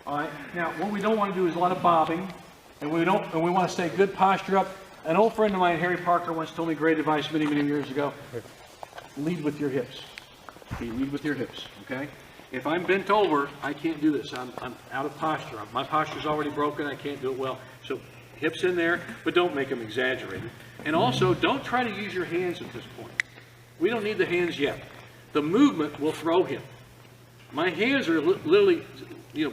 All right. Now, what we don't want to do is a lot of bobbing, and we want to stay good posture up. An old friend of mine, Harry Parker, once told me great advice many, many years ago. Lead with your hips. Okay, lead with your hips, okay? If I'm bent over, I can't do this. I'm out of posture. My posture's already broken. I can't do it well. So hips in there, but don't make them exaggerated. And also, don't try to use your hands at this point. We don't need the hands yet. The movement will throw him. My hands are literally,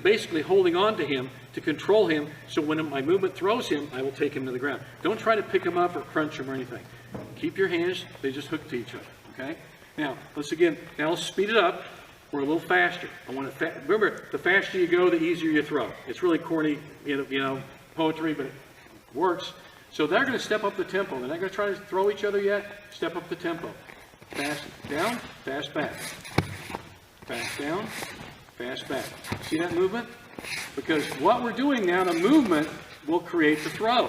basically holding on to him to control him, so when my movement throws him, I will take him to the ground. Don't try to pick him up or crunch him or anything. Keep your hands, they just hook to each other, okay? Now, let's speed it up. We're a little faster. Remember, the faster you go, the easier you throw. It's really corny, poetry, but it works. So they're going to step up the tempo. They're not going to try to throw each other yet. Step up the tempo. Fast down, fast back. Fast down, fast back. See that movement? Because what we're doing now, the movement will create the throw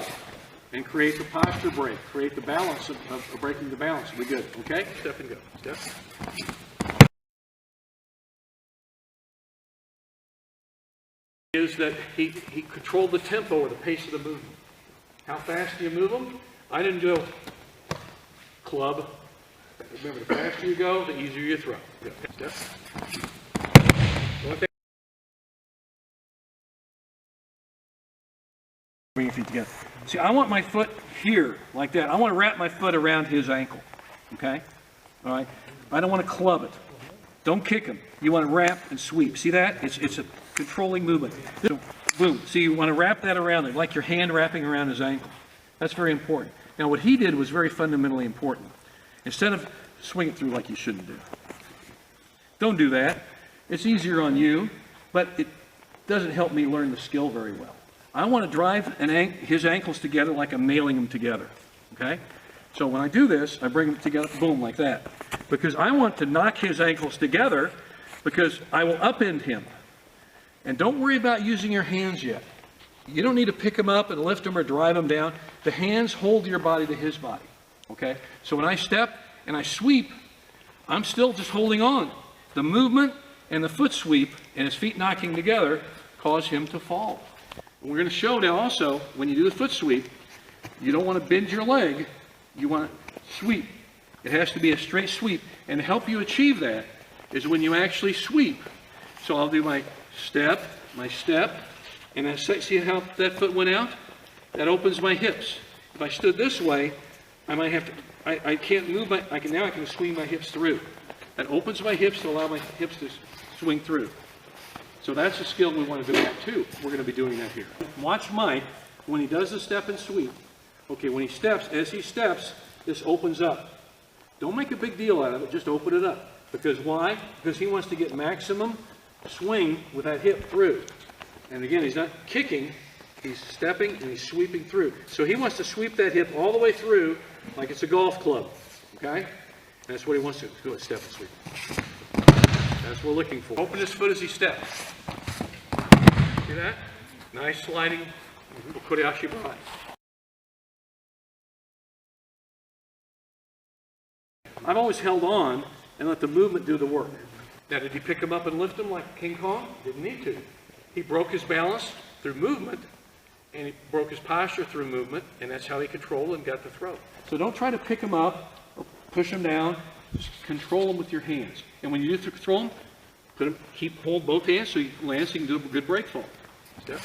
and create the posture break, create the balance of breaking the balance. We're good, okay? Step and go. Step. Is that he controlled the tempo or the pace of the movement. How fast do you move them? I didn't do club. Remember, the faster you go, the easier you throw. Good. Step. Bring your feet together. See, I want my foot here, like that. I want to wrap my foot around his ankle, okay? All right? I don't want to club it. Don't kick him. You want to wrap and sweep. See that? It's a controlling movement. So, boom. See, you want to wrap that around there, like your hand wrapping around his ankle. That's very important. Now, what he did was very fundamentally important. Instead of swing it through like you shouldn't do. Don't do that. It's easier on you, but it doesn't help me learn the skill very well. I want to drive his ankles together like I'm nailing them together, okay? So when I do this, I bring them together, boom, like that. Because I want to knock his ankles together because I will upend him. And don't worry about using your hands yet. You don't need to pick him up and lift him or drive him down. The hands hold your body to his body, okay? So when I step and I sweep, I'm still just holding on. The movement and the foot sweep and his feet knocking together cause him to fall. We're going to show now also, when you do the foot sweep, you don't want to bend your leg, you want to sweep. It has to be a straight sweep. And to help you achieve that is when you actually sweep. So I'll do my step, and then see how that foot went out? That opens my hips. If I stood this way, I might have to, I can't move now I can swing my hips through. That opens my hips to allow my hips to swing through. So that's a skill we want to do that too. We're going to be doing that here. Watch Mike when he does the step and sweep. Okay, when he steps, as he steps, this opens up. Don't make a big deal out of it, just open it up. Because why? Because he wants to get maximum swing with that hip through. And again, he's not kicking, he's stepping and he's sweeping through. So he wants to sweep that hip all the way through like it's a golf club. Okay? And that's what he wants to do. Go ahead, step and sweep. That's what we're looking for. Open his foot as he steps. See that? Nice sliding Okuri Ashi Barai. I've always held on and let the movement do the work. Now, did he pick him up and lift him like King Kong? Didn't need to. He broke his balance through movement, and he broke his posture through movement, and that's how he controlled and got the throw. So don't try to pick him up or push him down. Just control him with your hands. And when you do control him, hold both hands so he lands, so you can do a good break fall. Step.